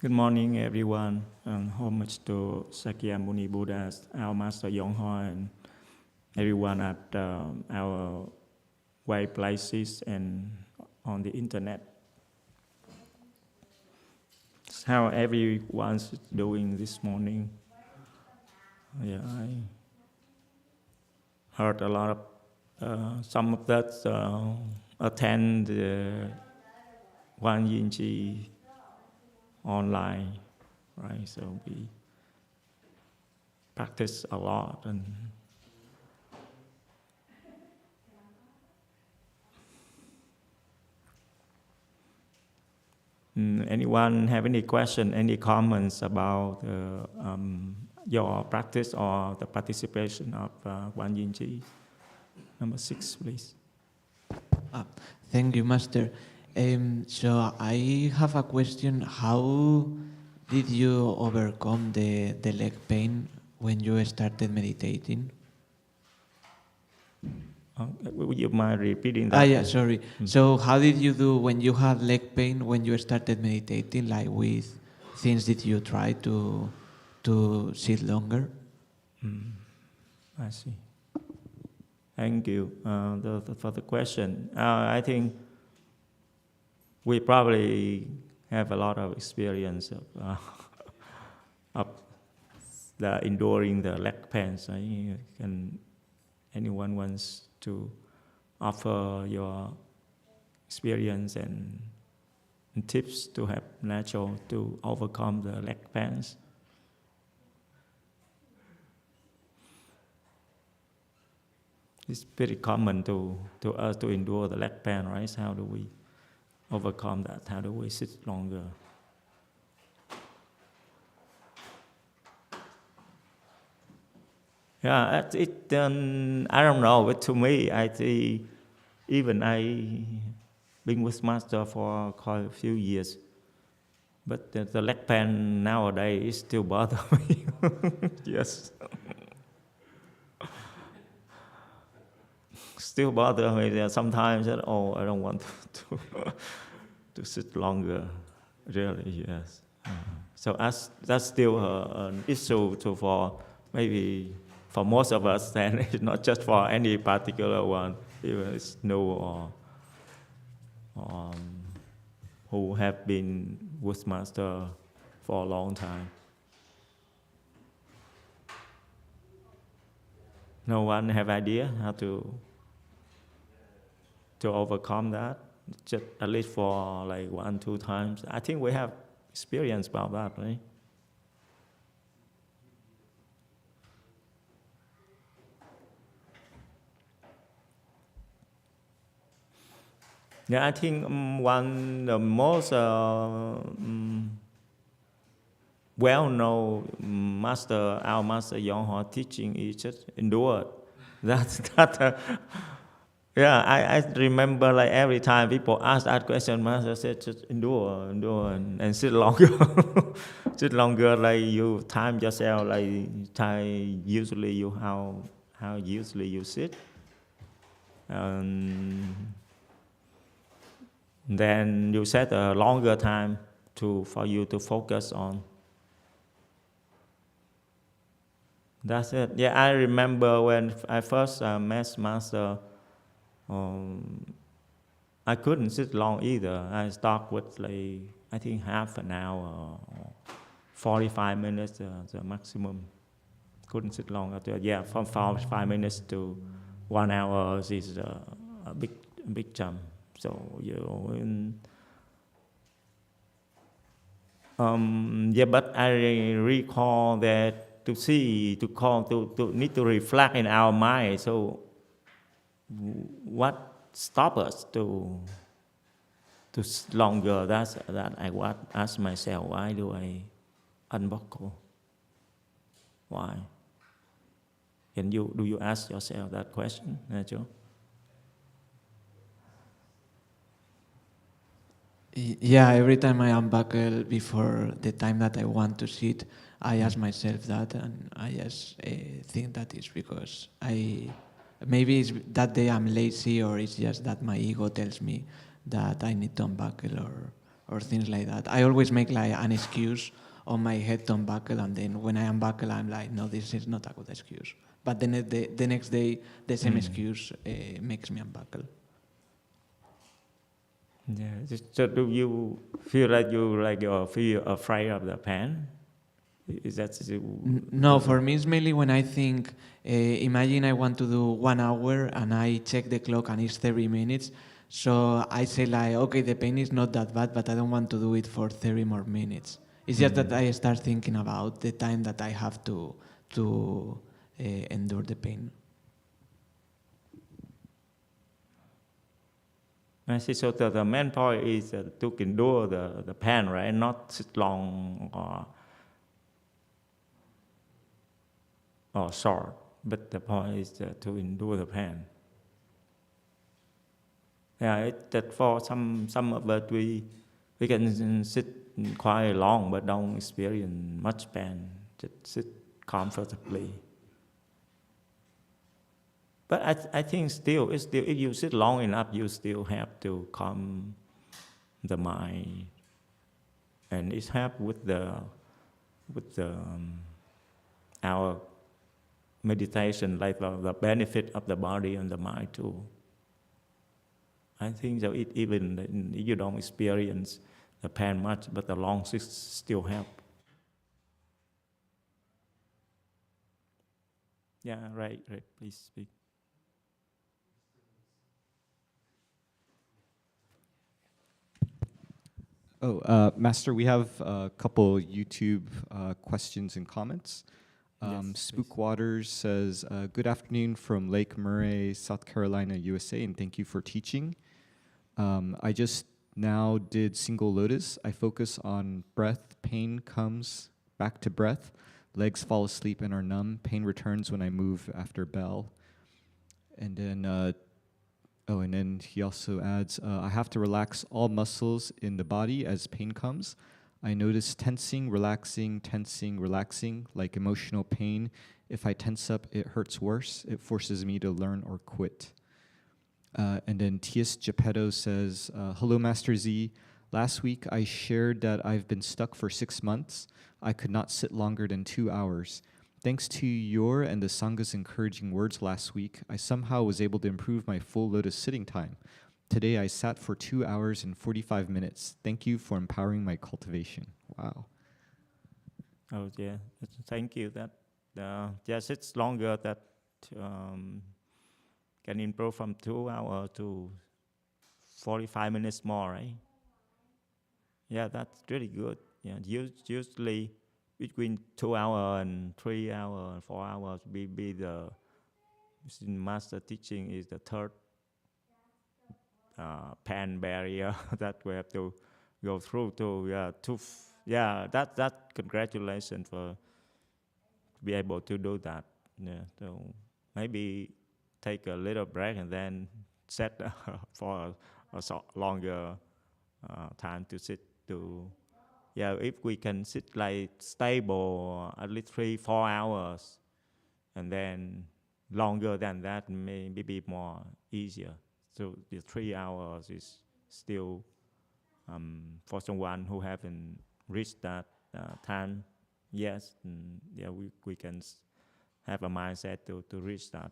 Good morning, everyone. Homage to Sakyamuni Buddhas, our Master YongHua, and everyone at our way places and on the internet. How everyone's doing this morning? Yeah, I heard a lot of some of that attend the YongHua online, right? So we practice a lot. And anyone have any question, any comments about your practice or the participation of YongHua? Number 6, please. Thank you, Master. So I have a question. How did you overcome the leg pain when you started meditating? Would you mind repeating that? Yeah, sorry. So how did you do when you had leg pain when you started meditating? Like with things did you try to sit longer? I see. Thank you for the question. I think we probably have a lot of experience of the enduring the leg pains. Can anyone wants to offer your experience and tips to have natural to overcome the leg pains? It's pretty common to us to endure the leg pain, right? How do we overcome that? How do we sit longer? Yeah, I don't know, but to me, I think even I been with Master for quite a few years, but the leg pain nowadays still bother me. Yes. Still bother me. Sometimes I don't want to sit longer. Really, yes. So that's still an issue for maybe for most of us. Then it's not just for any particular one, even it's new or who have been with Master for a long time. No one have idea how to overcome that, just at least for like 1-2 times. I think we have experience about that, right? Yeah, I think one the most well-known our Master YongHua teaching is just endure. That. Yeah, I remember like every time people ask that question, Master said just endure, and sit longer. Sit longer, like you time yourself, like time usually you how usually you sit. Then you set a longer time for you to focus on. That's it. Yeah, I remember when I first met Master, I couldn't sit long either. I start with like I think half an hour or 45 minutes, the maximum. Couldn't sit long after. Yeah, from 45 minutes to 1 hour is a big jump. So yeah, but I recall that to need to reflect in our mind. So what stops us to longer? That I ask myself, why do I unbuckle? Why? Do you ask yourself that question, Joe? Yeah, every time I unbuckle before the time that I want to sit, I ask myself that, and I just think that is because maybe it's that day I'm lazy, or it's just that my ego tells me that I need to unbuckle, or things like that. I always make like an excuse on my head to unbuckle, and then when I unbuckle, I'm like, no, this is not a good excuse. But then the next day, the same excuse makes me unbuckle. Yeah. So do you feel like you feel afraid of the pain? Is that No, for me it's mainly when I think, imagine I want to do 1 hour and I check the clock and it's 30 minutes. So I say like, okay, the pain is not that bad, but I don't want to do it for 30 more minutes. It's just that I start thinking about the time that I have to endure the pain. I see. So the main point is to endure the pain, right? Not sit long or short, but the point is to endure the pain. Yeah, that for some of us we can sit quite long but don't experience much pain. Just sit comfortably. But I think still if you sit long enough, you still have to calm the mind, and it helps with our meditation, like the benefit of the body and the mind too. I think that even if you don't experience the pain much, but the long sit still help. Yeah, right. Please speak. Master, we have a couple YouTube questions and comments. Yes, Spook please. Waters says, good afternoon from Lake Murray, South Carolina, USA, and thank you for teaching. I just now did single lotus. I focus on breath. Pain comes back to breath. Legs fall asleep and are numb. Pain returns when I move after bell. And then and then he also adds, I have to relax all muscles in the body as pain comes. I notice tensing, relaxing, like emotional pain. If I tense up, it hurts worse. It forces me to learn or quit. And then T.S. Geppetto says, hello, Master Z. Last week, I shared that I've been stuck for 6 months. I could not sit longer than 2 hours. Thanks to your and the Sangha's encouraging words last week, I somehow was able to improve my full lotus sitting time. Today, I sat for 2 hours and 45 minutes. Thank you for empowering my cultivation. Wow. Oh yeah, thank you. That yes, it's longer. That can improve from 2 hours to 45 minutes more, right? Yeah, that's really good. Yeah, usually between 2 hours and 3 hours and 4 hours be the master teaching is the third pain barrier that we have to go through that congratulations for be able to do that. Yeah, so maybe take a little break and then set for a longer time to sit to. Yeah, if we can sit like stable at least 3-4 hours, and then longer than that maybe be more easier. So the 3 hours is still for someone who haven't reached that time. Yes, yeah, we can have a mindset to reach that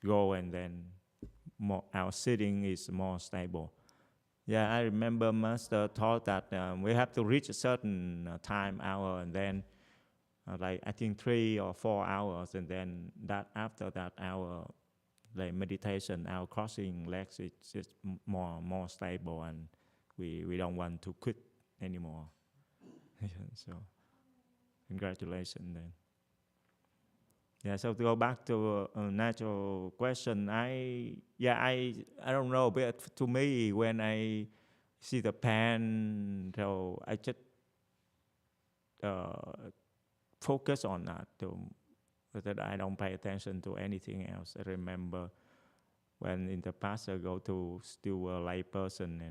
goal, and then our sitting is more stable. Yeah, I remember Master taught that we have to reach a certain time hour, and then like I think 3 or 4 hours, and then that after that hour, like meditation, our crossing legs is more stable, and we don't want to quit anymore. So congratulations then. Yeah, so to go back to a natural question, I don't know, but to me when I see the pain, so I just focus on that, so that I don't pay attention to anything else. I remember when in the past I go to still a lay person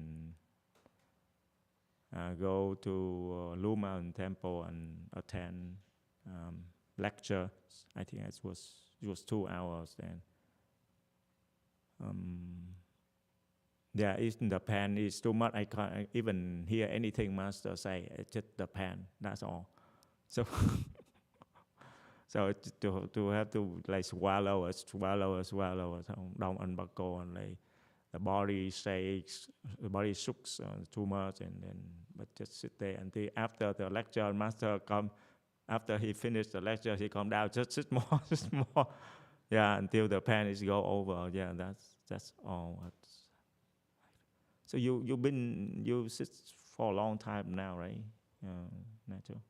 and go to Luma Temple and attend lecture. I think it was 2 hours then. Yeah, if the pain is too much, I can't even hear anything Master say. It's just the pain. That's all. So, so to have to like swallow, swallow. Don't unbuckle and like the body shakes, the body shooks too much, and then but just sit there until after the lecture. Master come after he finished the lecture, he come down. Just sit more, just more. Yeah, until the pain is go over. Yeah, that's all. So you sit for a long time now, right? Natural.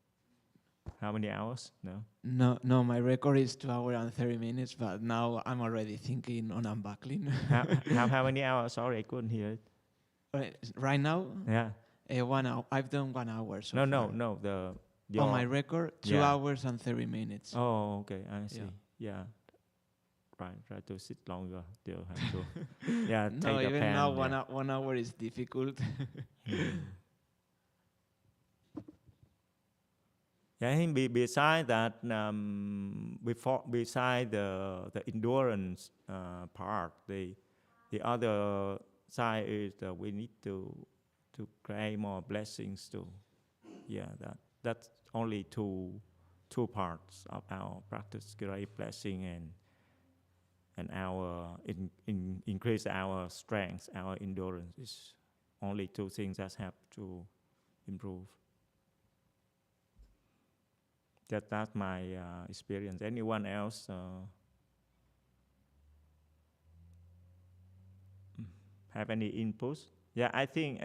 How many hours? No. No, my record is 2 hours and 30 minutes, but now I'm already thinking on unbuckling. How many hours? Sorry, I couldn't hear it. Right now, Yeah. 1 hour. I've done 1 hour so No, far. no. On my record, 2 Yeah. hours and 30 minutes. Oh, okay. I see. Yeah. Try to sit longer. Still have to. Yeah. No, take even pen, now, yeah. 1 hour is difficult. Yeah, I think beside that, beside the endurance part, the other side is that we need to create more blessings too. Yeah, that's only two parts of our practice: create blessing and our increase our strength, our endurance. Is only two things that have to improve. That's my experience. Anyone else have any inputs? Yeah, I think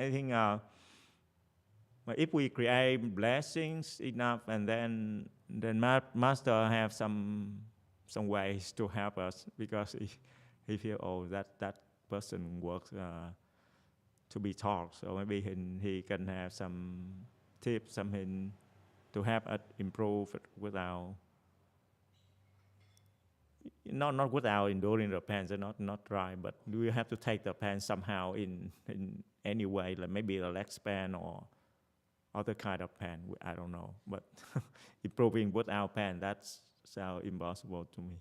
if we create blessings enough, and then master have some ways to help us, because he feel that person works to be taught, so maybe he can have some tips, something to help us improve without not without enduring the pain. So not right, but we have to take the pain somehow in any way, like maybe the leg pain or other kind of pain. I don't know, but improving without pain, that's sounds impossible to me.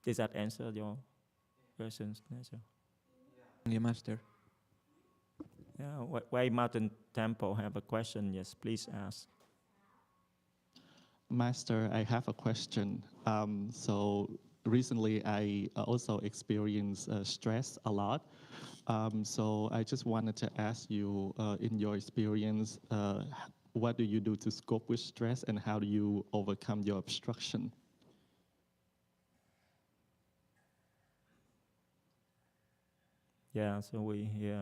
Does that answer your questions, Nacho? Yeah, Master. Yeah, Way Mountain Temple have a question. Yes, please ask. Master, I have a question. So recently, I also experienced stress a lot. So I just wanted to ask you, in your experience, what do you do to cope with stress, and how do you overcome your obstruction? Yeah, so we hear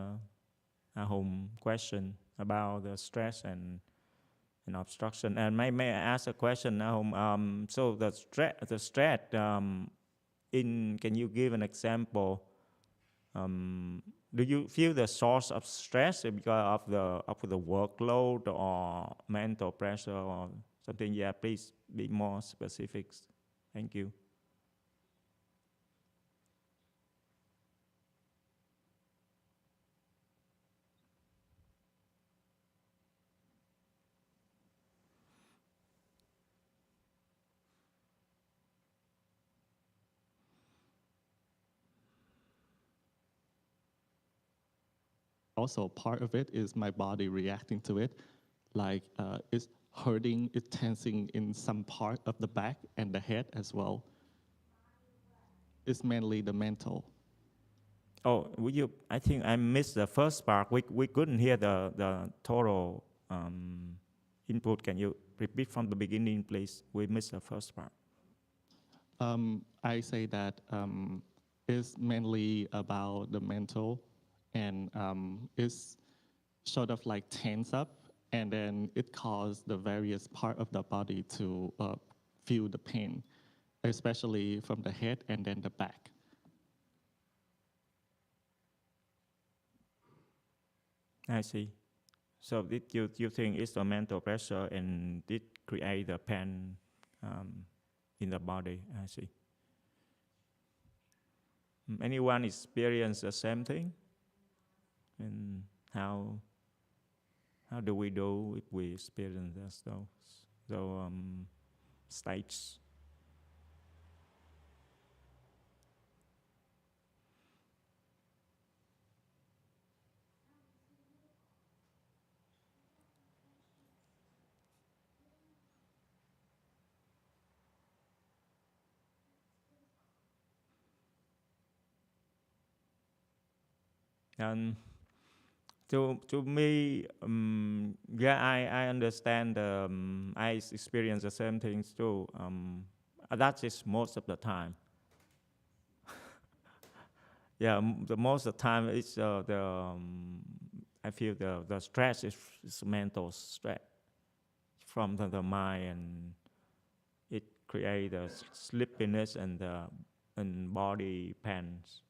a home question about the stress and obstruction. And may I ask a question now? So the stress. Can you give an example? Do you feel the source of stress because of the workload or mental pressure or something? Yeah, please be more specific. Thank you. Also, part of it is my body reacting to it, like it's hurting, it's tensing in some part of the back and the head as well. It's mainly the mental. Oh, I think I missed the first part. We couldn't hear the total input. Can you repeat from the beginning, please? We missed the first part. I say that it's mainly about the mental, and it's sort of like tense up, and then it causes the various part of the body to feel the pain, especially from the head and then the back. I see. So did you think it's the mental pressure and did create the pain in the body? I see. Anyone experience the same thing? And how do we do if we experience that? So states. And to me, I understand. I experience the same things too. That is most of the time. Yeah, the most of the time it's I feel the stress is mental stress from the mind, and it creates the sleepiness and body pains.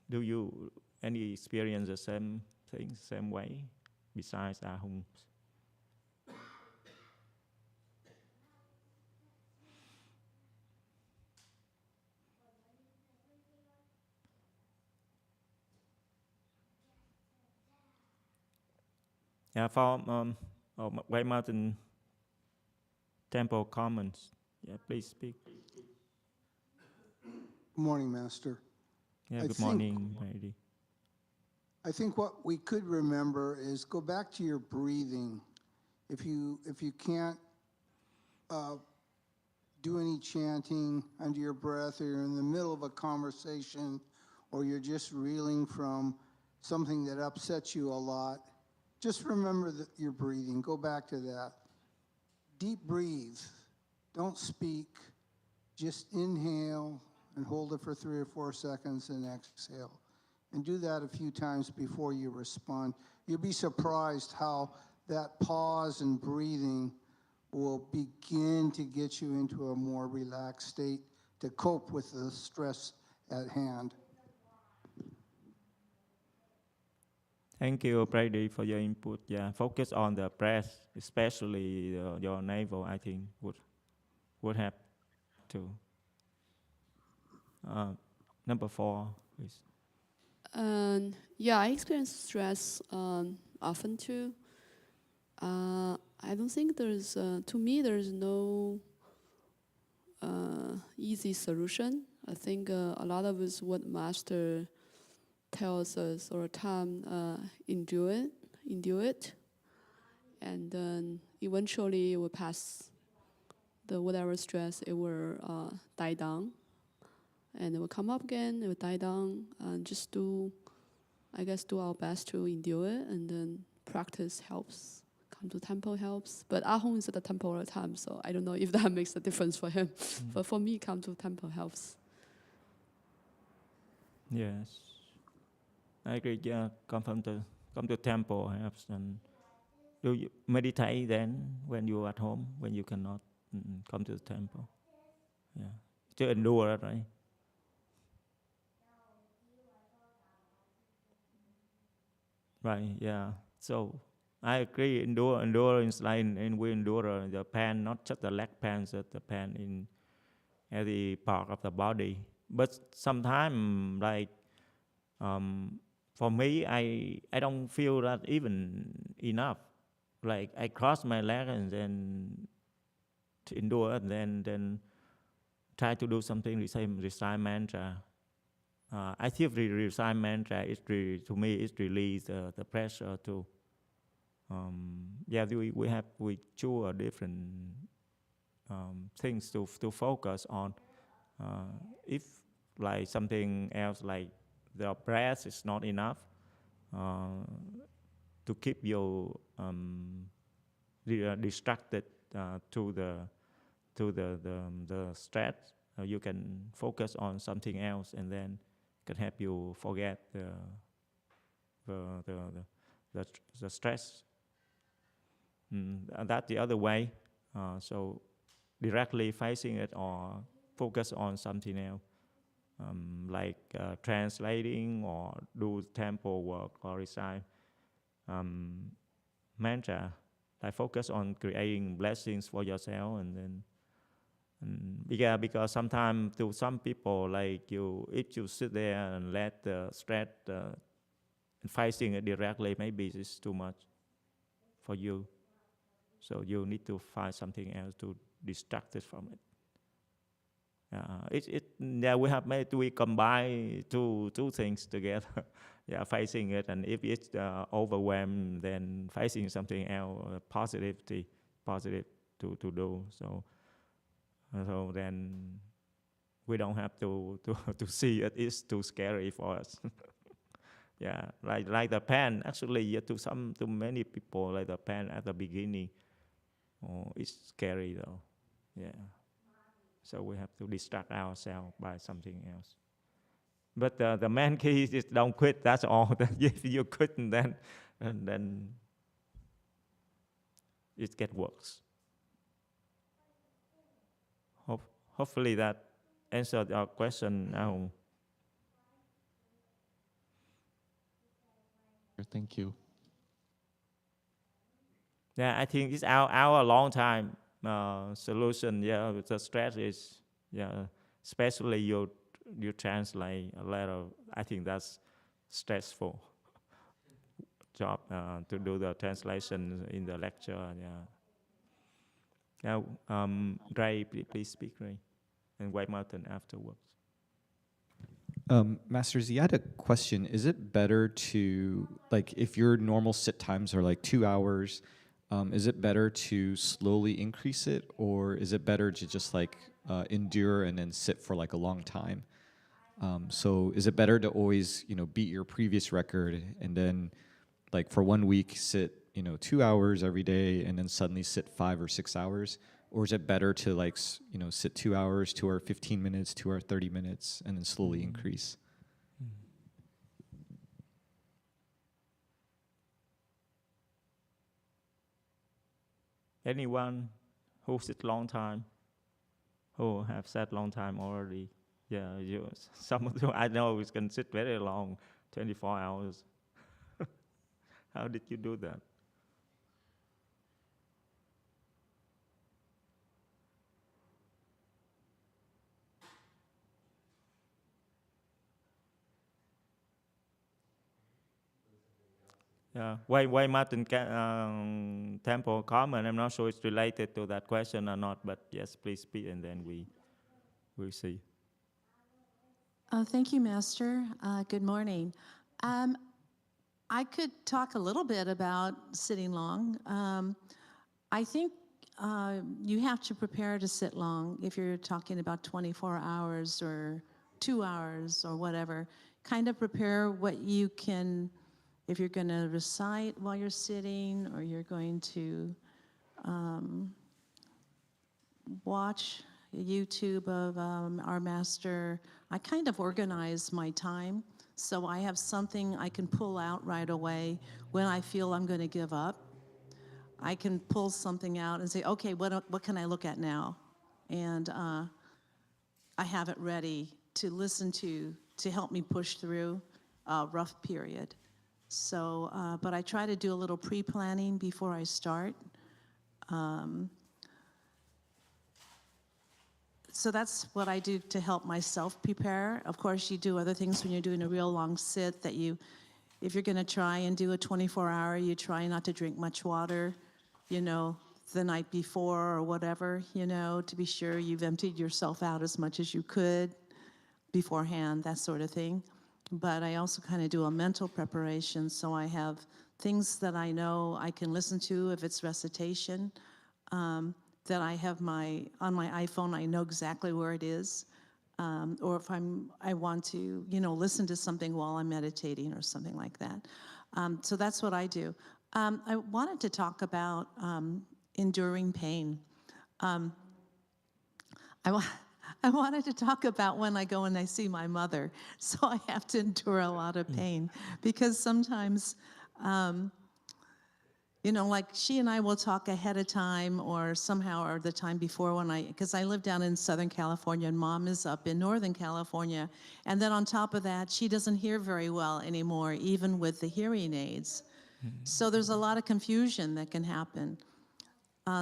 Do you any experience the same thing, same way, besides Ahung? Yeah, from White Mountain Temple Commons. Yeah, please speak. Good morning, Master. Yeah, I good think- morning, lady. I think what we could remember is go back to your breathing. If you can't do any chanting under your breath, or you're in the middle of a conversation, or you're just reeling from something that upsets you a lot, just remember your breathing. Go back to that. Deep breathe. Don't speak. Just inhale and hold it for 3 or 4 seconds and exhale. And do that a few times before you respond. You'll be surprised how that pause and breathing will begin to get you into a more relaxed state to cope with the stress at hand. Thank you, Brady, for your input. Yeah, focus on the breath, especially your navel. I think would have to. Number 4, please. Yeah, I experience stress often too. I don't think to me, there's no easy solution. I think a lot of us, what Master tells us all the time, endure it, and then eventually it will pass. The whatever stress, it will die down, and it will come up again, it will die down, and just do our best to endure it, and then practice helps. Come to temple helps. But Ahong is at the temple all the time, so I don't know if that makes a difference for him. But for me, come to temple helps. Yes, I agree. Yeah, come to temple helps. And do you meditate then when you're at home, when you cannot come to the temple? Yeah, to endure, right? Right. Yeah. So I agree. Endurance, like in we endure the pain, not just the leg pain, but the pain in every part of the body. But sometimes, like for me, I don't feel that even enough. Like I cross my leg and then to endure, and then try to do something. Recite mantra. I feel the recite mantra to me it release the pressure too. Yeah, we choose different things to focus on. If like something else, like the breath is not enough to keep you distracted to the stress, you can focus on something else, and then can help you forget the stress. And that's the other way. So directly facing it or focus on something else, like translating or do temple work or recite mantra. Like focus on creating blessings for yourself, and then because sometimes to some people, like if you sit there and let the stress facing it directly, maybe it's too much for you. So you need to find something else to distract it from it. We combine two things together. Facing it, and if it's overwhelmed, then facing something else, positive to do. So then we don't have to see it. It's too scary for us. Like the pen. Actually, to many people, like the pen at the beginning, it's scary though. So we have to distract ourselves by something else. But the main key is don't quit. That's all. If you quit, then it gets worse. Hopefully that answered our question now. Thank you. I think it's our long time solution. The stress is especially you translate a letter. I think that's stressful job to do the translation in the lecture. Now, Ray, please speak, Ray, and White Mountain afterwards. Master Z, I had a question. Is it better to, like, if your normal sit times are like 2 hours, is it better to slowly increase it, or is it better to just like endure and then sit for like a long time? So is it better to always, beat your previous record and then like for 1 week sit, 2 hours every day and then suddenly sit 5 or 6 hours? Or is it better to like, sit 2 hours, 2 hour 15 minutes, 2 hour 30 minutes, and then slowly increase? Anyone who sit long time, who have sat long time already? Some of you I know can sit very long, 24 hours. How did you do that? Why Martin Temple comment? I'm not sure it's related to that question or not, but yes, please speak, and then we'll see. Thank you, Master. Good morning. I could talk a little bit about sitting long. I think you have to prepare to sit long if you're talking about 24 hours or 2 hours or whatever. Kind of prepare what you can, if you're going to recite while you're sitting, or you're going to watch YouTube of our Master. I kind of organize my time, so I have something I can pull out right away when I feel I'm going to give up. I can pull something out and say, okay, what can I look at now? And I have it ready to listen to help me push through a rough period. So, but I try to do a little pre-planning before I start. So that's what I do to help myself prepare. Of course, you do other things when you're doing a real long sit that if you're going to try and do a 24-hour, you try not to drink much water, the night before or whatever, to be sure you've emptied yourself out as much as you could beforehand, that sort of thing. But I also kind of do a mental preparation, so I have things that I know I can listen to if it's recitation, that I have on my iPhone, I know exactly where it is. Or if I want to, listen to something while I'm meditating or something like that. So that's what I do. I wanted to talk about enduring pain. I wanted to talk about when I go and I see my mother. So I have to endure a lot of pain because sometimes, like she and I will talk ahead of time or somehow or the time before because I live down in Southern California and Mom is up in Northern California. And then on top of that, she doesn't hear very well anymore, even with the hearing aids. So there's a lot of confusion that can happen.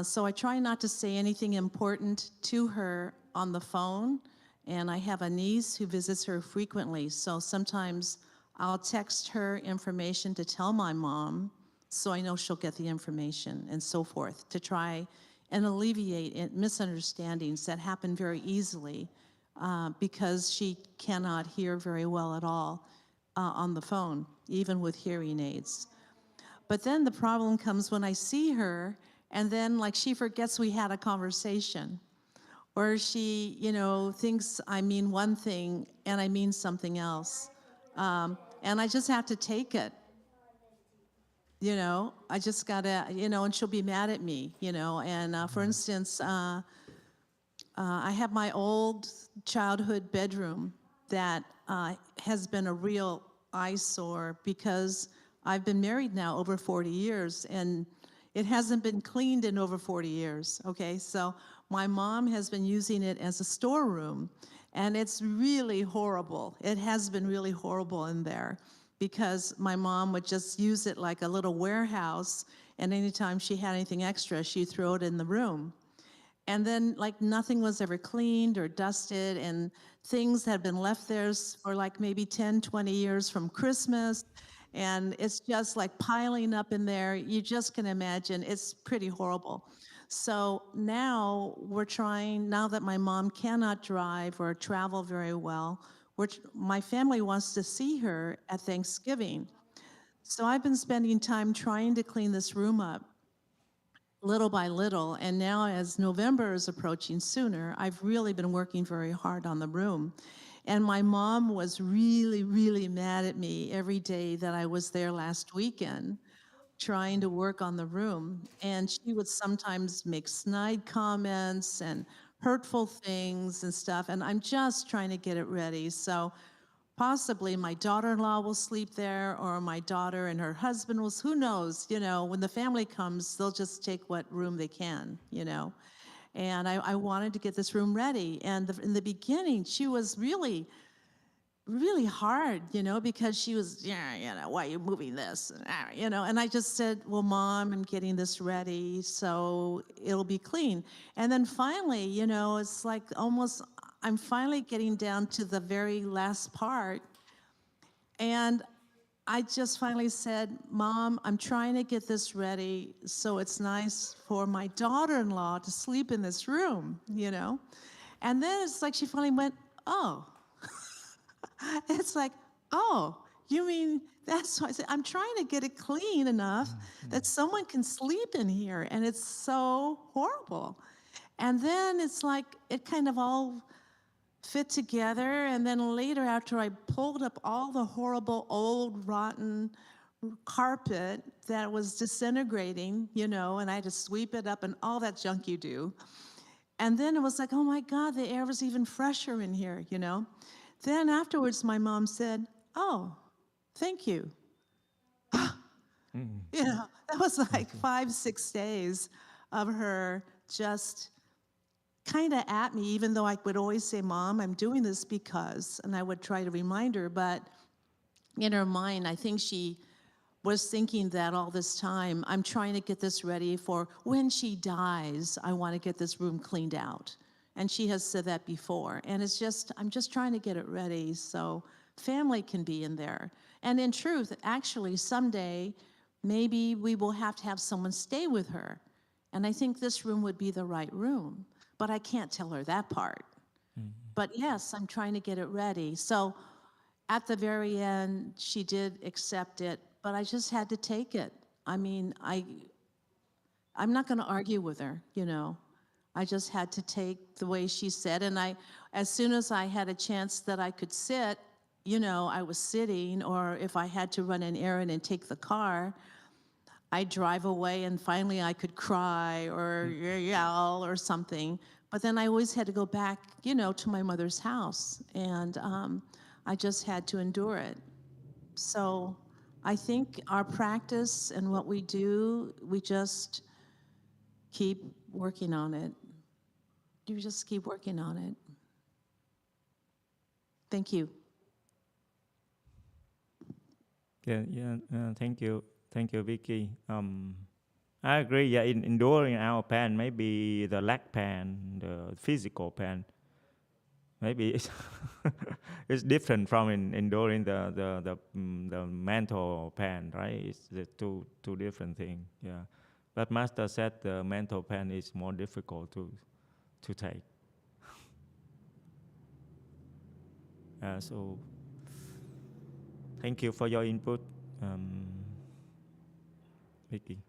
So I try not to say anything important to her on the phone. And I have a niece who visits her frequently. So sometimes I'll text her information to tell my mom so I know she'll get the information and so forth, to try and alleviate misunderstandings that happen very easily because she cannot hear very well at all on the phone, even with hearing aids. But then the problem comes when I see her, and then like she forgets we had a conversation, or she, thinks I mean one thing and I mean something else. And I just have to take it. I just gotta, and she'll be mad at me, and for instance, I have my old childhood bedroom that has been a real eyesore because I've been married now over 40 years and it hasn't been cleaned in over 40 years, okay? So my mom has been using it as a storeroom and it's really horrible. It has been really horrible in there because my mom would just use it like a little warehouse, and anytime she had anything extra, she'd throw it in the room. And then like nothing was ever cleaned or dusted, and things had been left there for like maybe 10, 20 years from Christmas. And it's just like piling up in there. You just can imagine, it's pretty horrible. So now we're trying, now that my mom cannot drive or travel very well, my family wants to see her at Thanksgiving. So I've been spending time trying to clean this room up little by little, and now as November is approaching sooner, I've really been working very hard on the room. And my mom was really, really mad at me every day that I was there last weekend trying to work on the room. And she would sometimes make snide comments and hurtful things and stuff, and I'm just trying to get it ready. So possibly my daughter-in-law will sleep there, or my daughter and her husband will, who knows, when the family comes, they'll just take what room they can, And I wanted to get this room ready. And in the beginning, she was really, really hard, because she was, why are you moving this? And I just said, well, Mom, I'm getting this ready, so it'll be clean. And then finally, it's like almost, I'm finally getting down to the very last part. And I just finally said, Mom, I'm trying to get this ready so it's nice for my daughter-in-law to sleep in this room, And then it's like she finally went, oh. It's like, oh, you mean that's why I said, I'm trying to get it clean enough that someone can sleep in here, and it's so horrible. And then it's like it kind of all fit together, and then later after I pulled up all the horrible old rotten carpet that was disintegrating, and I had to sweep it up and all that junk you do. And then it was like, oh my God, the air was even fresher in here, Then afterwards, my mom said, oh, thank you. That was like 5-6 days of her just kind of at me, even though I would always say, Mom, I'm doing this because, and I would try to remind her, but in her mind, I think she was thinking that all this time, I'm trying to get this ready for when she dies, I want to get this room cleaned out. And she has said that before. And it's just, I'm just trying to get it ready so family can be in there. And in truth, actually, someday, maybe we will have to have someone stay with her. And I think this room would be the right room. But I can't tell her that part. But yes, I'm trying to get it ready. So at the very end, she did accept it, but I just had to take it. I mean, I'm not going to argue with her, I just had to take the way she said, and as soon as I had a chance that I could sit, I was sitting, or if I had to run an errand and take the car, I'd drive away and finally I could cry or yell or something. But then I always had to go back, to my mother's house, and I just had to endure it. So I think our practice and what we do, we just keep working on it. You just keep working on it. Thank you. Thank you, Vicky. I agree. Yeah, in enduring our pain, maybe the lack pain, the physical pain, maybe it's, it's different from enduring the mental pain, right? It's the two different things. Yeah, but Master said the mental pain is more difficult to take. So thank you for your input, Vicky.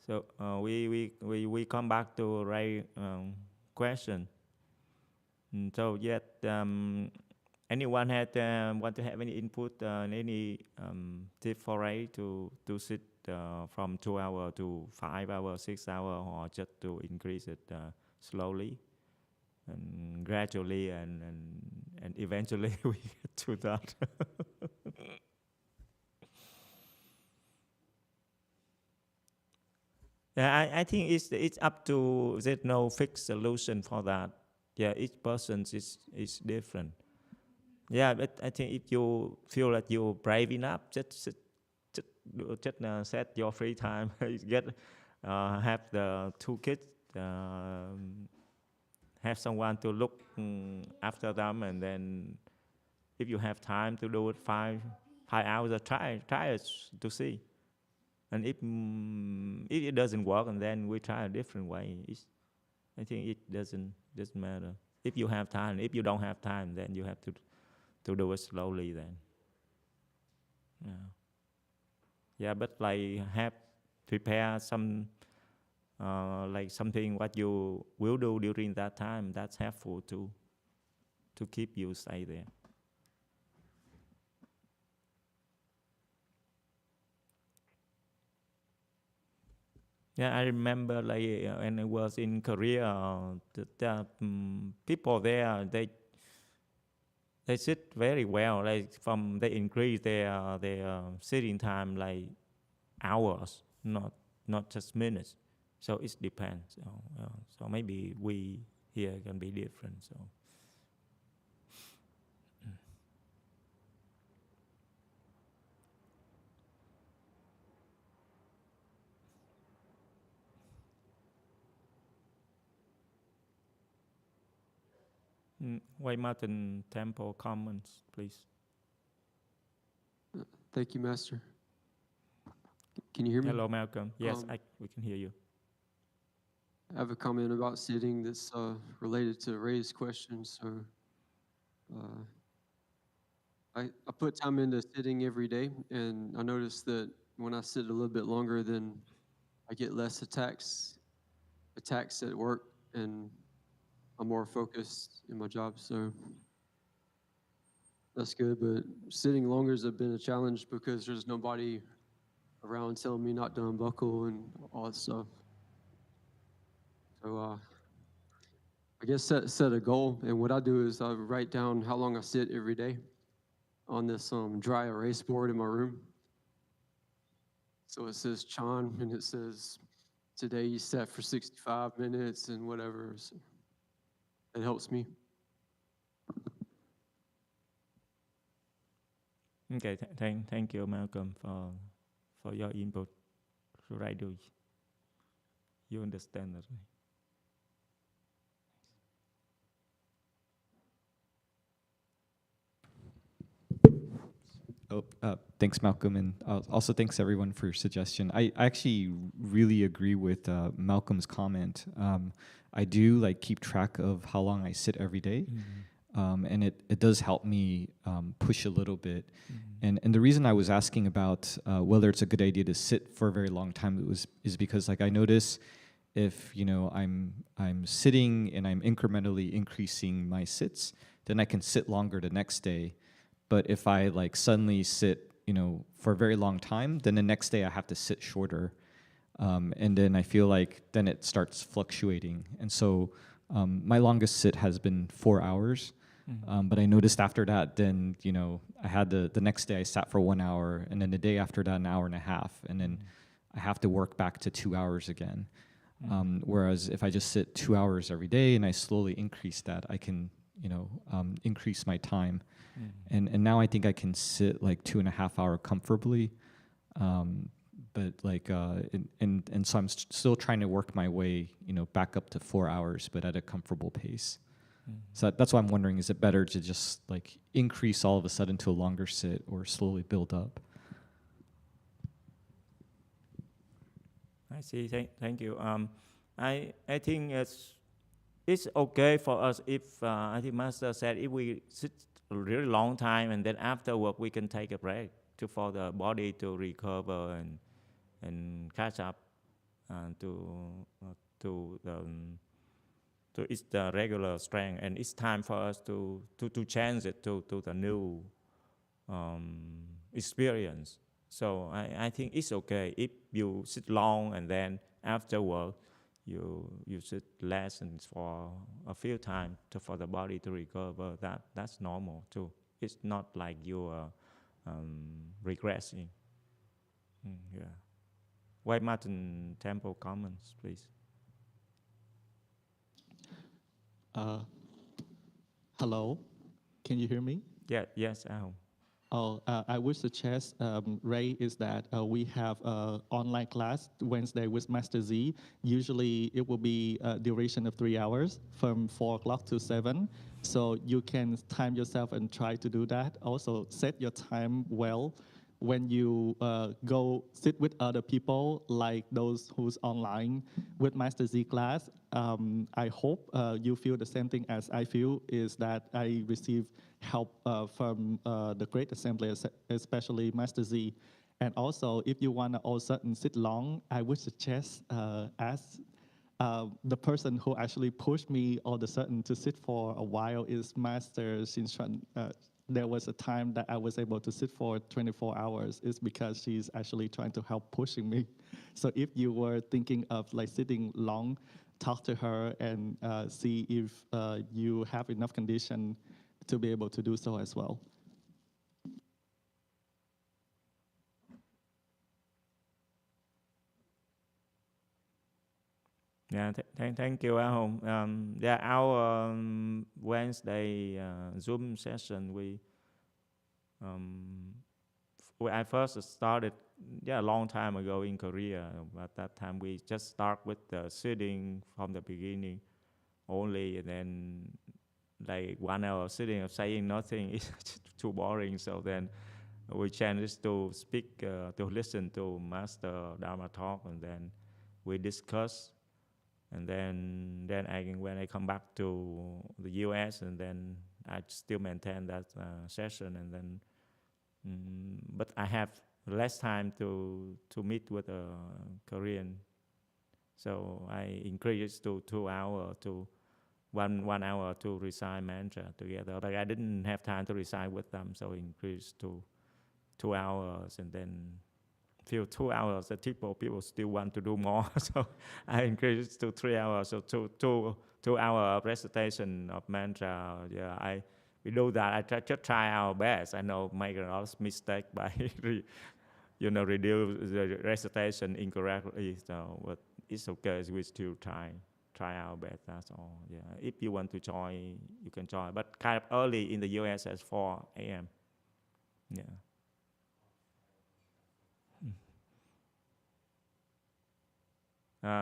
So we come back to Ray's question. So yet, anyone had want to have any input, any tip for Ray to sit from 2 hours to 5 hours, 6 hours, or just to increase it slowly and gradually, and eventually we get to that. Yeah, I think it's up to, there's no fixed solution for that. Yeah, each person is different. Yeah, but I think if you feel that you're brave enough, just set your free time. Have the 2 kids, have someone to look after them, and then if you have time to do it 5 hours, try it to see. And if it doesn't work, and then we try a different way. I think it doesn't matter. If you have time, if you don't have time, then you have to do it slowly then. Yeah, but like have prepare some like something what you will do during that time. That's helpful to keep you stay there. Yeah, I remember like when I was in Korea, the people there, they sit very well. Like they increase their sitting time like hours, not just minutes. So it depends. So maybe we here can be different. So. White Mountain Temple comments, please. Thank you, Master. Can you hear me? Hello, Malcolm. Yes, we can hear you. I have a comment about sitting that's related to Ray's question. So I put time into sitting every day, and I noticed that when I sit a little bit longer, then I get less attacks at work, and I'm more focused in my job, so that's good. But sitting longer has been a challenge because there's nobody around telling me not to unbuckle and all that stuff. So I guess set a goal, and what I do is I write down how long I sit every day on this dry erase board in my room. So it says Chan, and it says today you sat for 65 minutes and whatever. So it helps me. Okay, thank you, Malcolm, for your input. So I do. You understand that, right? Thanks, Malcolm, and also thanks everyone for your suggestion. I actually really agree with Malcolm's comment. I do like keep track of how long I sit every day, and it does help me push a little bit. And the reason I was asking about whether it's a good idea to sit for a very long time is because like I notice if I'm sitting and I'm incrementally increasing my sits, then I can sit longer the next day. But if I like suddenly sit, for a very long time, then the next day I have to sit shorter. And then I feel like then it starts fluctuating. And so my longest sit has been 4 hours. But I noticed after that, then, I had the next day I sat for 1 hour, and then the day after that, 1.5 hours. And then I have to work back to 2 hours again. Whereas if I just sit 2 hours every day and I slowly increase that, I can, increase my time. And now I think I can sit like 2.5 hours comfortably. But like, and so I'm still trying to work my way, back up to 4 hours, but at a comfortable pace. So that's why I'm wondering, is it better to just like increase all of a sudden to a longer sit or slowly build up? I see. Thank you. I think it's okay for us if I think Master said if we sit a really long time and then afterward we can take a break for the body to recover and catch up to its the regular strength, and it's time for us to change it to the new experience. So I think it's okay if you sit long and then afterward you sit less and for a few times for the body to recover. That's normal too. It's not like you are regressing. Yeah. White Mountain Temple comments, please. Hello, can you hear me? Yeah. Yes, Ahom. I would suggest, Ray, is that we have an online class Wednesday with Master Z. Usually it will be a duration of 3 hours from 4 o'clock to 7. So you can time yourself and try to do that. Also set your time well when you go sit with other people like those who's online with Master Z class. I hope you feel the same thing as I feel, is that I receive help from the Great Assembly, especially Master Z. And also, if you want to all of a sudden sit long, I would suggest ask the person who actually pushed me all of a sudden to sit for a while is Master Xian. There was a time that I was able to sit for 24 hours. It's because she's actually trying to help pushing me. So if you were thinking of like sitting long, talk to her and see if you have enough condition to be able to do so as well. Yeah, thank you, Ahom. Yeah, our Wednesday Zoom session, I first started a long time ago in Korea. At that time, we just start with the sitting from the beginning only, and then like 1 hour sitting of saying nothing is too boring. So then we changed to speak, to listen to Master Dharma talk, and then we discuss. And then when I come back to the U.S., and then I still maintain that session, and then but I have less time to meet with a Korean, so I increased to 2 hours to 1 hour to recite mantra together. Like I didn't have time to recite with them, so increased to 2 hours, and then few 2 hours that people still want to do more, so I increased to 3 hours. So two hour recitation of mantra. Yeah, we do that. I just try our best. I know make a lot of mistake by reduce the recitation incorrectly. So but it's okay. We still try our best. That's all. Yeah. If you want to join, you can join. But kind of early in the U.S. at 4 a.m. Yeah.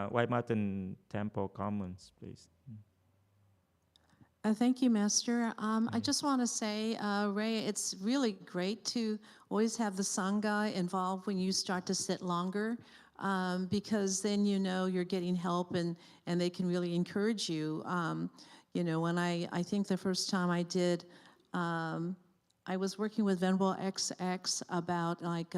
White Mountain Temple comments, please. Thank you, Master. I just want to say, Ray, it's really great to always have the Sangha involved when you start to sit longer, because then you're getting help and they can really encourage you. When I think the first time I did, I was working with Venerable XX about like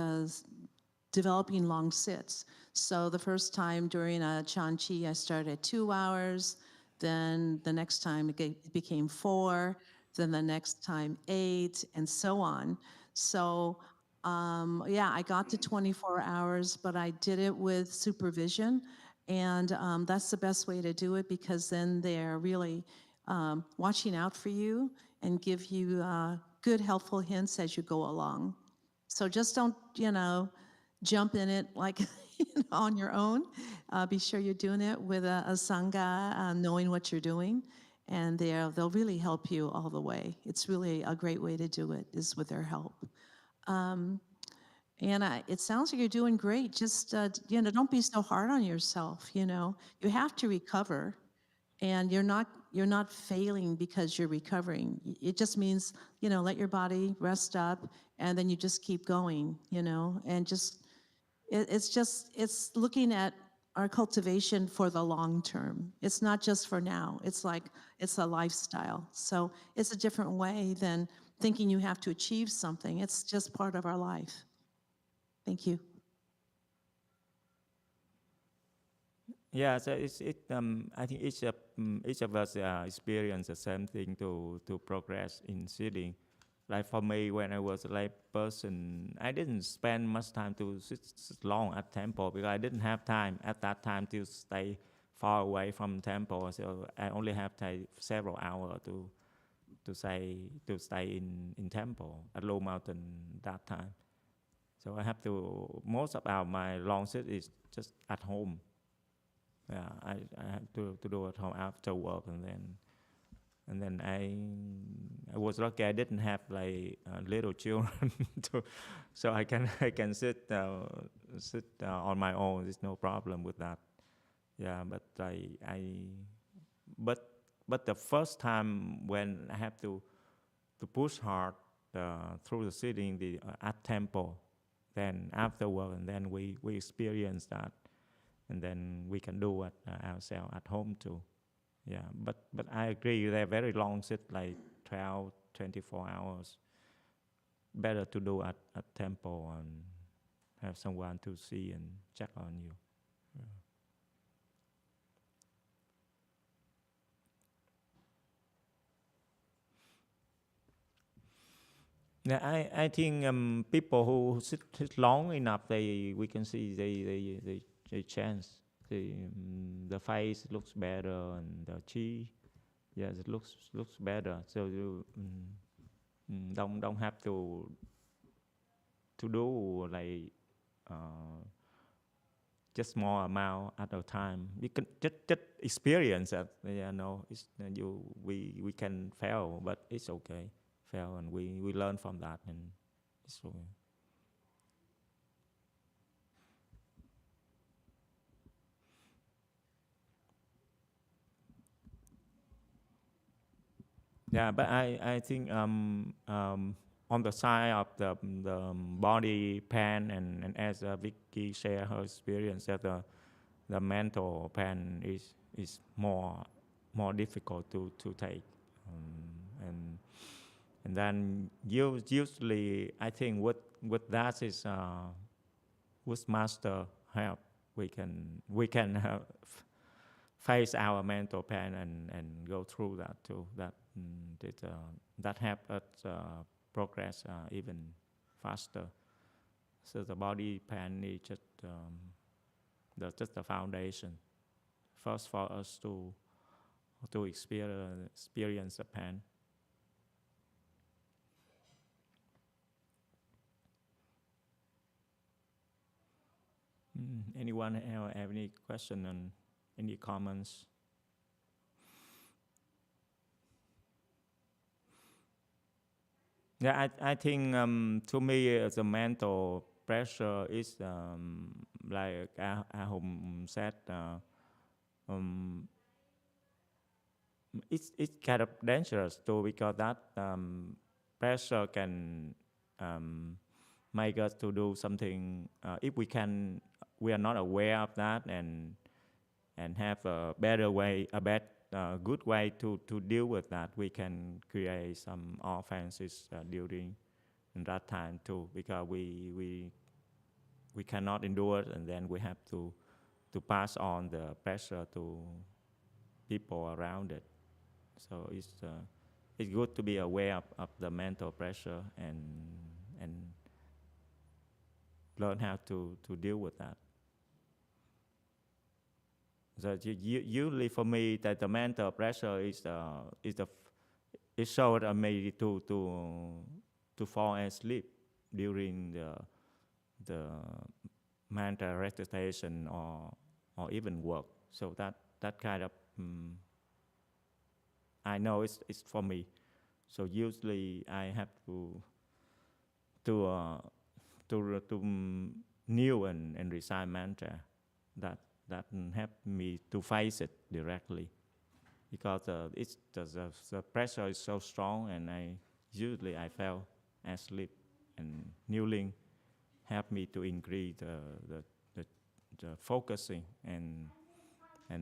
developing long sits. So the first time during a Chanchi, I started at 2 hours. Then the next time it became 4. Then the next time 8, and so on. So I got to 24 hours, but I did it with supervision. And that's the best way to do it, because then they're really watching out for you and give you good, helpful hints as you go along. So just don't, jump in it like on your own. Be sure you're doing it with a Sangha, knowing what you're doing, and they'll really help you all the way. It's really a great way to do it, is with their help. And it sounds like you're doing great. Just, don't be so hard on yourself, You have to recover, and you're not not failing because you're recovering. It just means, let your body rest up, and then you just keep going, and just, it's looking at our cultivation for the long term. It's not just for now. It's like, it's a lifestyle. So it's a different way than thinking you have to achieve something. It's just part of our life. Thank you. Yeah, so I think each of us experience the same thing to progress in sitting. Like for me, when I was a lay person, I didn't spend much time to sit long at temple because I didn't have time at that time to stay far away from temple. So I only have several hours to stay in temple at Low Mountain that time. So I have to, most of my long sit is just at home. Yeah, I have to do at home after work, and then I was lucky I didn't have like little children, so I can sit on my own. There's no problem with that. Yeah, but but the first time when I have to push hard through the sitting at temple, then afterward, and then we experience that, and then we can do it ourselves at home too. Yeah, but I agree, they're very long sit, like 12, 24 hours. Better to do at temple and have someone to see and check on you. Yeah, I think people who sit long enough, we can see they change. The face looks better, and the chi, yes, it looks better. So you don't have to do like just small amount at a time. You can just experience it. We can fail, but it's okay. Fail, and we learn from that, and it's okay. Yeah, but I think on the side of the body pain, and as Vicky shared her experience, that the mental pain is more difficult to take, and then usually I think with that is with master help we can face our mental pain and go through that too. That help us progress even faster. So the body pain is just the foundation first for us to experience the pain. Anyone have any question and any comments? Yeah, I think to me the mental pressure is like Ahom said, it's kind of dangerous too, because that pressure can make us to do something if we are not aware of that, and have a better way, good way to deal with that. We can create some offenses during that time too, because we cannot endure it, and then we have to pass on the pressure to people around it. So it's good to be aware of the mental pressure and learn how to deal with that. So usually for me, that the mental pressure is it showed me to fall asleep during the mantra recitation or even work. So that kind of I know it's for me. So usually I have to kneel and recite mantra that help me to face it directly. because the pressure is so strong, and I fell asleep, and kneeling helped me to increase the focusing and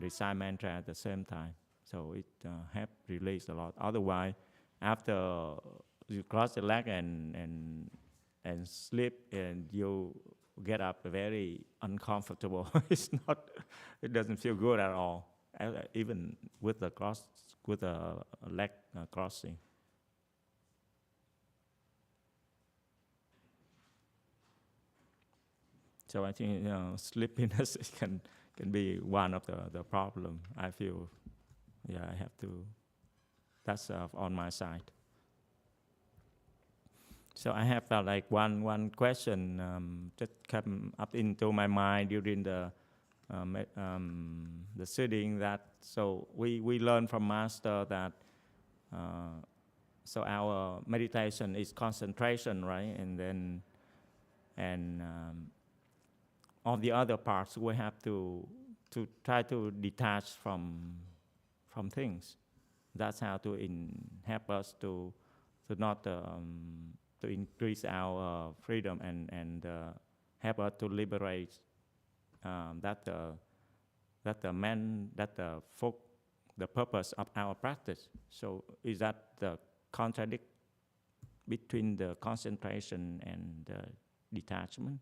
recite mantra at the same time. So it helped release a lot. Otherwise, after you cross the leg and sleep, and you get up very uncomfortable. It doesn't feel good at all, even with the leg crossing. So I think sleepiness can be one of the problem. I feel, I have to. That's on my side. So I have like one question just come up into my mind during the sitting. That so we learn from Master that so our meditation is concentration, right? And all the other parts we have to try to detach from things. That's how to help us to not to increase our freedom and help us to liberate the purpose of our practice. So is that the contradict between the concentration and the detachment?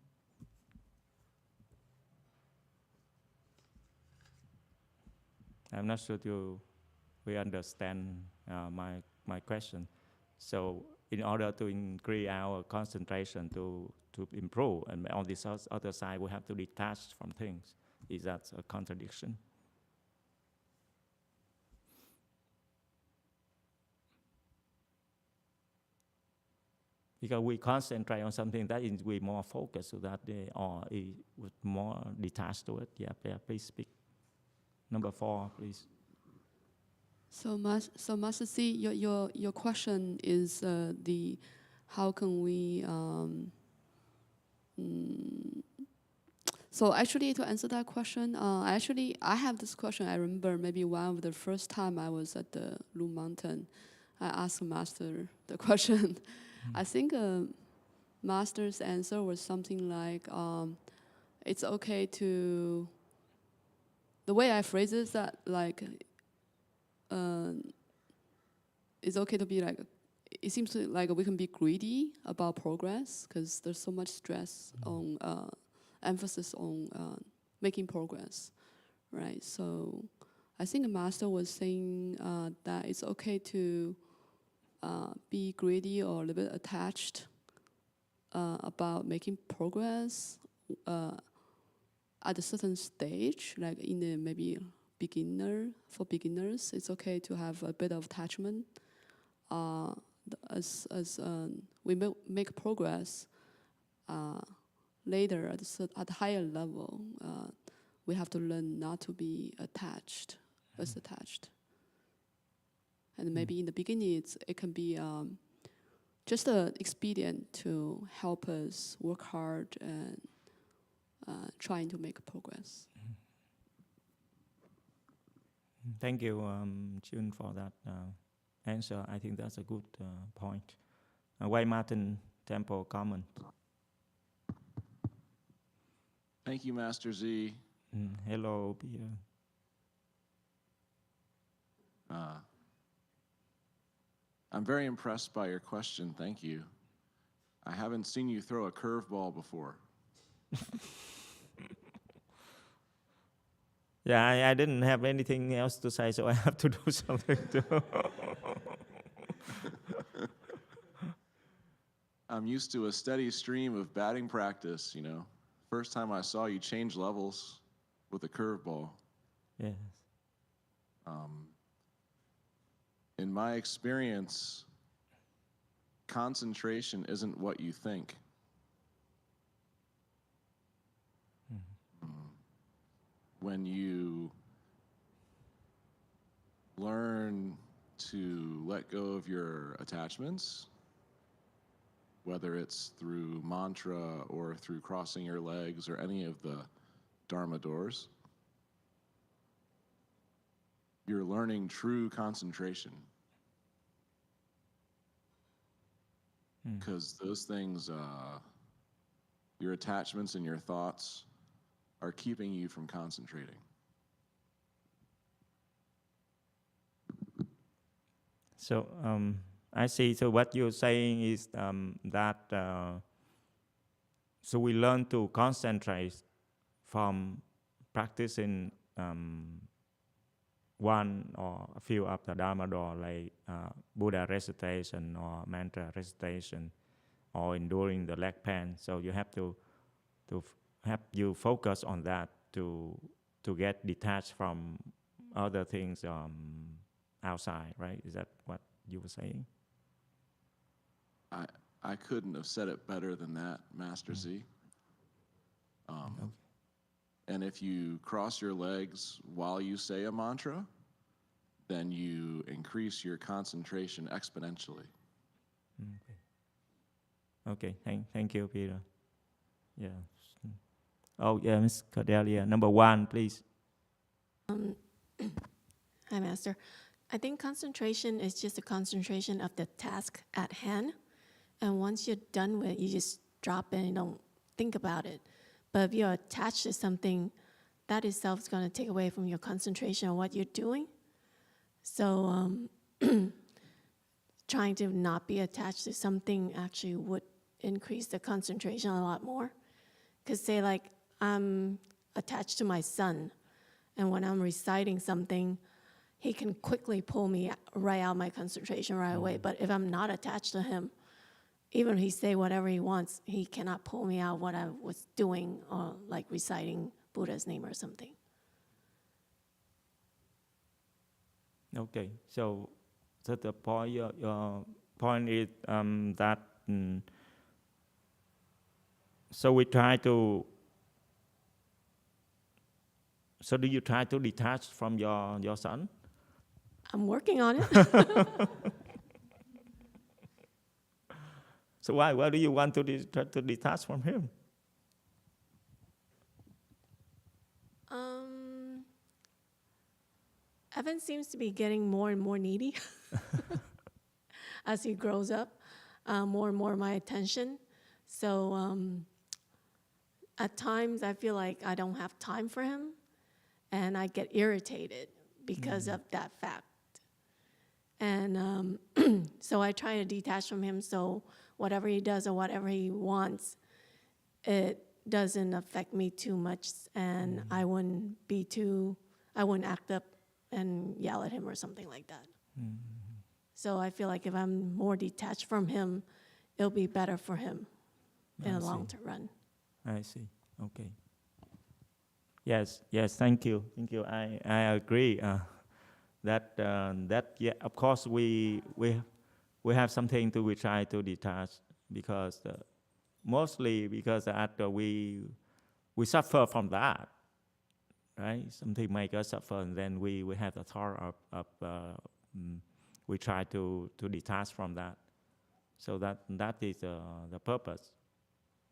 I'm not sure we understand my question. So in order to increase our concentration to improve, and on this other side we have to detach from things. Is that a contradiction? Because we concentrate on something that is we more focused, so that they are more detached to it. Yeah, please speak. Number 4, please. So Master C, your question is how can we so actually to answer that question, I have this question. I remember maybe one of the first time I was at the Lu Mountain, I asked Master the question. I think Master's answer was something like, it's okay to, the way I phrase it is that like, it's okay to be like, it seems like we can be greedy about progress because there's so much stress on, emphasis on making progress, right? So I think the Master was saying that it's okay to be greedy or a little bit attached about making progress at a certain stage, like in the maybe for beginners, it's okay to have a bit of attachment. As we make progress later at a higher level, we have to learn not to be attached. And maybe in the beginning, it can be just an expedient to help us work hard and trying to make progress. Thank you, Jun, for that answer. I think that's a good point. White Mountain Temple comment. Thank you, Master Z. Hello, Peter. I'm very impressed by your question. Thank you. I haven't seen you throw a curveball before. Yeah, I didn't have anything else to say, so I have to do something too. I'm used to a steady stream of batting practice, you know. First time I saw you change levels with a curveball. Yes. In my experience, concentration isn't what you think. When you learn to let go of your attachments, whether it's through mantra or through crossing your legs or any of the Dharma doors, you're learning true concentration. Because those things, your attachments and your thoughts are keeping you from concentrating. So I see. So what you're saying is that so we learn to concentrate from practicing one or a few of the Dharma door, like Buddha recitation or mantra recitation, or enduring the leg pain. So you have to have you focus on that to get detached from other things outside, right? Is that what you were saying? I couldn't have said it better than that, Master Z. Okay. And if you cross your legs while you say a mantra, then you increase your concentration exponentially. Okay. Thank you, Peter. Yeah. Oh, yeah, Miss Cordelia. Number 1, please. Hi, Master. I think concentration is just a concentration of the task at hand. And once you're done with it, you just drop it and you don't think about it. But if you're attached to something, that itself is going to take away from your concentration on what you're doing. So trying to not be attached to something actually would increase the concentration a lot more. Because say like I'm attached to my son, and when I'm reciting something, he can quickly pull me right out of my concentration right away. But if I'm not attached to him, even if he say whatever he wants, he cannot pull me out what I was doing, or like reciting Buddha's name or something. Okay, so the point, your point is that so we try to. So do you try to detach from your son? I'm working on it. So why do you want to detach from him? Evan seems to be getting more and more needy as he grows up, more and more my attention. So at times I feel like I don't have time for him, and I get irritated because of that fact. And so I try to detach from him, so whatever he does or whatever he wants, it doesn't affect me too much, and I wouldn't act up and yell at him or something like that. So I feel like if I'm more detached from him, it'll be better for him in the long run. I see. Okay. Yes. Thank you. I agree. That yeah. Of course, we have something we try to detach, because mostly because after we suffer from that, right? Something make us suffer, and then we have the thought of we try to detach from that. So that is the purpose.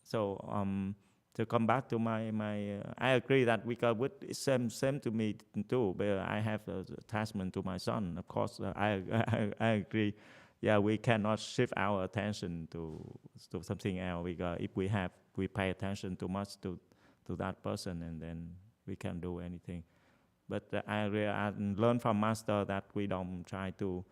So to come back to my I agree that it's same to me too. But I have attachment to my son. Of course, I agree. Yeah, we cannot shift our attention to something else, because if we pay attention too much to that person, and then we can't do anything. But I learned from Master that we don't try to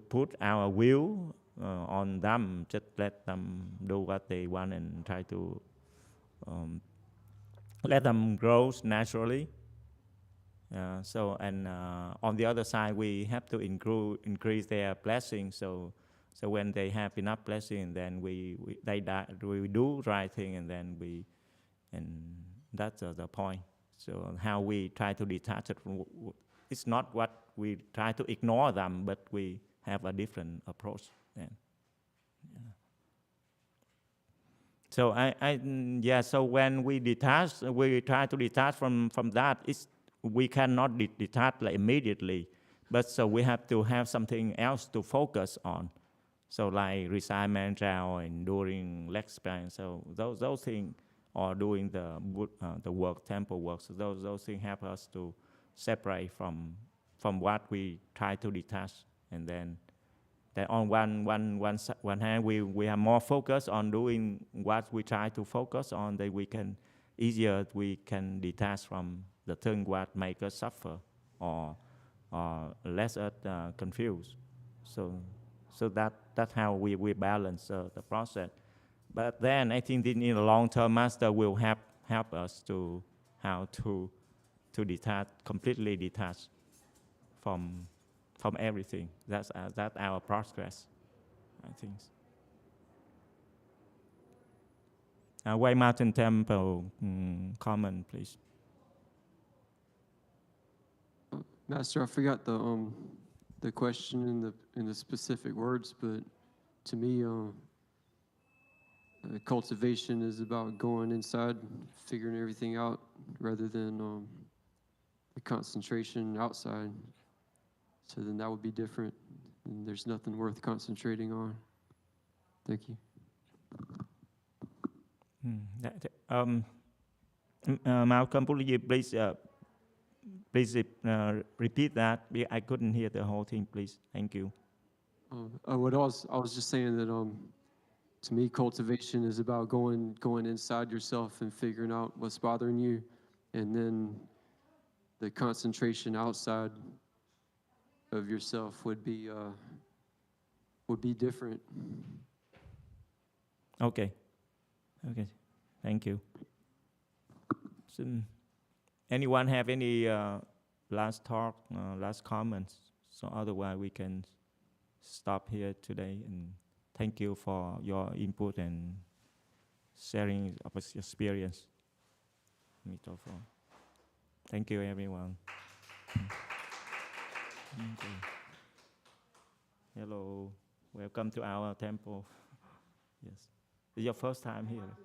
put our will on them. Just let them do what they want and try to let them grow naturally. On the other side, we have to increase their blessing. So when they have enough blessing, then we do right thing, and then that's the point. So how we try to detach it from, it's not what we try to ignore them, but we have a different approach. So So when we try to detach from that. We cannot detach like immediately, but so we have to have something else to focus on. So like recite mantra or enduring leg span. So those things, or doing the work, temple work. So those things help us to separate from from what we try to detach, and then on one hand we are more focused on doing what we try to focus on, then we can detach from the thing what make us suffer or less us confused. So that's how we balance the process. But then I think in the long term, master will help us to how to detach, completely detach from everything. That's our progress, I think. White Mountain Temple, comment, please. Master, I forgot the question in the specific words, but to me, cultivation is about going inside, figuring everything out, rather than the concentration outside. So then that would be different, and there's nothing worth concentrating on. Thank you. Malcolm, please repeat that. I couldn't hear the whole thing, please. Thank you. I was just saying that to me, cultivation is about going inside yourself and figuring out what's bothering you, and then the concentration outside of yourself would be different. Okay. Thank you. So, anyone have any last talk, last comments? So otherwise we can stop here today. And thank you for your input and sharing of experience. Emitofuo. Thank you, everyone. Okay. Hello, welcome to our temple. Yes, it's your first time here.